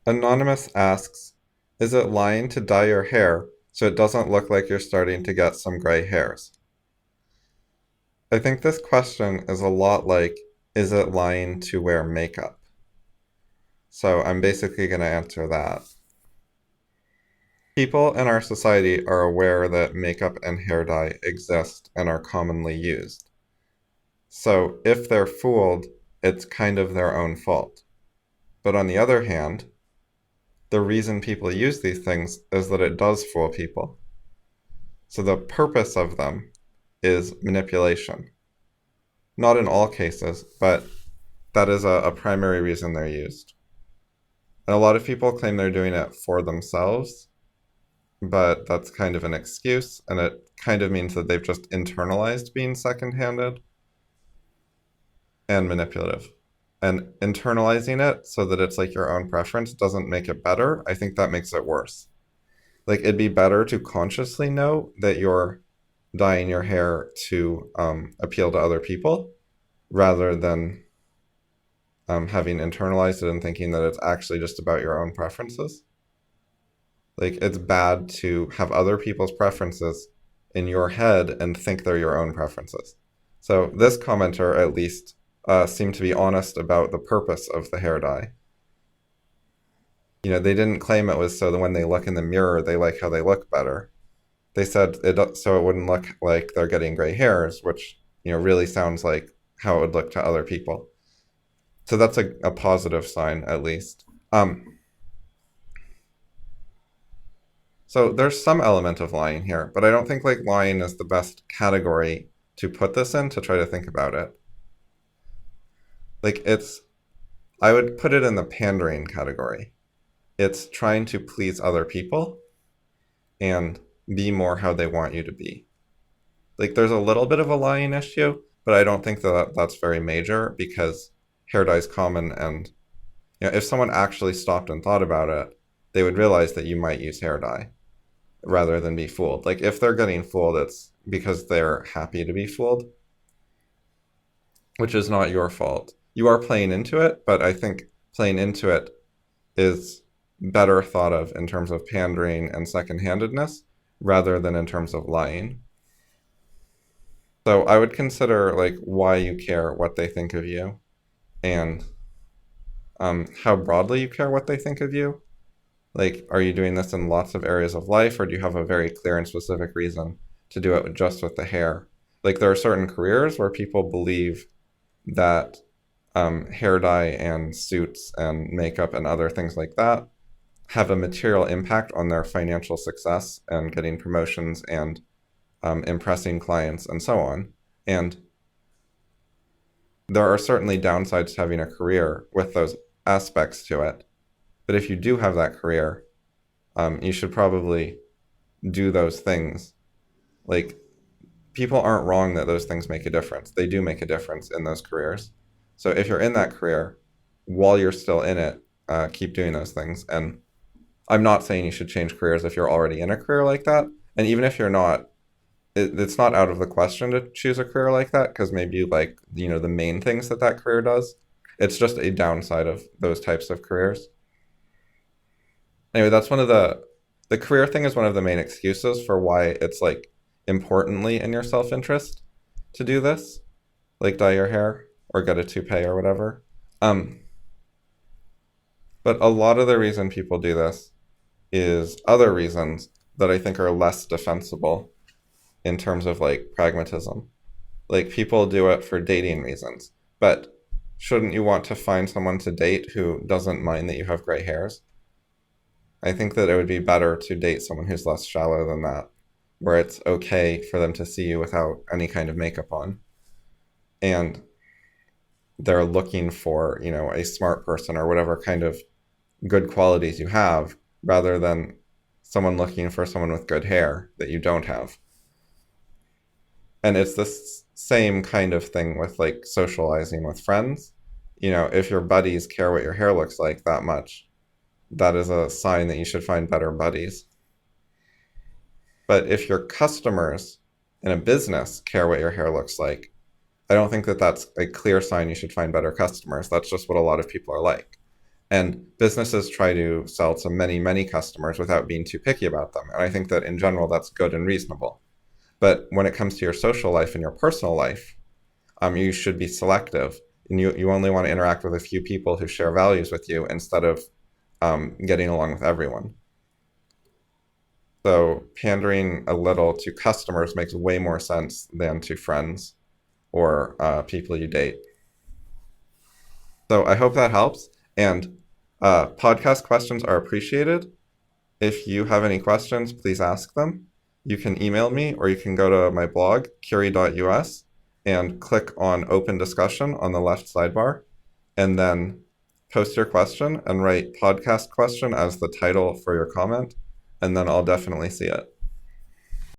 Anonymous asks, is it lying to dye your hair so it doesn't look like you're starting to get some gray hairs? I think this question is a lot like, is it lying to wear makeup? So I'm basically going to answer that. People in our society are aware that makeup and hair dye exist and are commonly used. So if they're fooled, it's kind of their own fault. But on the other hand, the reason people use these things is that it does fool people. So the purpose of them is manipulation. Not in all cases, but that is a primary reason they're used. And a lot of people claim they're doing it for themselves, but that's kind of an excuse, and it kind of means that they've just internalized being second-handed and manipulative. And internalizing it so that it's like your own preference doesn't make it better. I think that makes it worse. Like, it'd be better to consciously know that you're dyeing your hair to appeal to other people rather than having internalized it and thinking that it's actually just about your own preferences. Like, it's bad to have other people's preferences in your head and think they're your own preferences. So this commenter at least seemed to be honest about the purpose of the hair dye. You know, they didn't claim it was so that when they look in the mirror, they like how they look better. They said it so it wouldn't look like they're getting gray hairs, which, you know, really sounds like how it would look to other people. So that's a positive sign, at least. So there's some element of lying here, but I don't think like lying is the best category to put this in to try to think about it. Like I would put it in the pandering category. It's trying to please other people and be more how they want you to be. Like, there's a little bit of a lying issue, but I don't think that that's very major because hair dye is common, and you know, if someone actually stopped and thought about it, they would realize that you might use hair dye rather than be fooled. Like, if they're getting fooled, it's because they're happy to be fooled, which is not your fault. You are playing into it, but I think playing into it is better thought of in terms of pandering and second-handedness rather than in terms of lying. So I would consider like why you care what they think of you and how broadly you care what they think of you. Like, are you doing this in lots of areas of life, or do you have a very clear and specific reason to do it just with the hair? Like, there are certain careers where people believe that hair dye and suits and makeup and other things like that have a material impact on their financial success and getting promotions and impressing clients and so on. And there are certainly downsides to having a career with those aspects to it. But if you do have that career, you should probably do those things. Like, people aren't wrong that those things make a difference. They do make a difference in those careers. So if you're in that career, while you're still in it, keep doing those things. And I'm not saying you should change careers if you're already in a career like that. And even if you're not, it's not out of the question to choose a career like that because maybe you like, you know, the main things that that career does. It's just a downside of those types of careers. Anyway, that's one of the career thing is one of the main excuses for why it's like importantly in your self-interest to do this, like dye your hair or get a toupee or whatever. But a lot of the reason people do this is other reasons that I think are less defensible in terms of like pragmatism. Like, people do it for dating reasons, but shouldn't you want to find someone to date who doesn't mind that you have gray hairs? I think that it would be better to date someone who's less shallow than that, where it's okay for them to see you without any kind of makeup on. And they're looking for, you know, a smart person or whatever kind of good qualities you have, rather than someone looking for someone with good hair that you don't have. And it's this same kind of thing with like socializing with friends. You know, if your buddies care what your hair looks like that much, that is a sign that you should find better buddies. But if your customers in a business care what your hair looks like, I don't think that that's a clear sign you should find better customers. That's just what a lot of people are like. And businesses try to sell to many, many customers without being too picky about them. And I think that in general, that's good and reasonable. But when it comes to your social life and your personal life, you should be selective. And you only want to interact with a few people who share values with you instead of getting along with everyone. So pandering a little to customers makes way more sense than to friends or people you date. So I hope that helps. And podcast questions are appreciated. If you have any questions, please ask them. You can email me or you can go to my blog, curie.us, and click on Open Discussion on the left sidebar, and then post your question and write podcast question as the title for your comment, and then I'll definitely see it.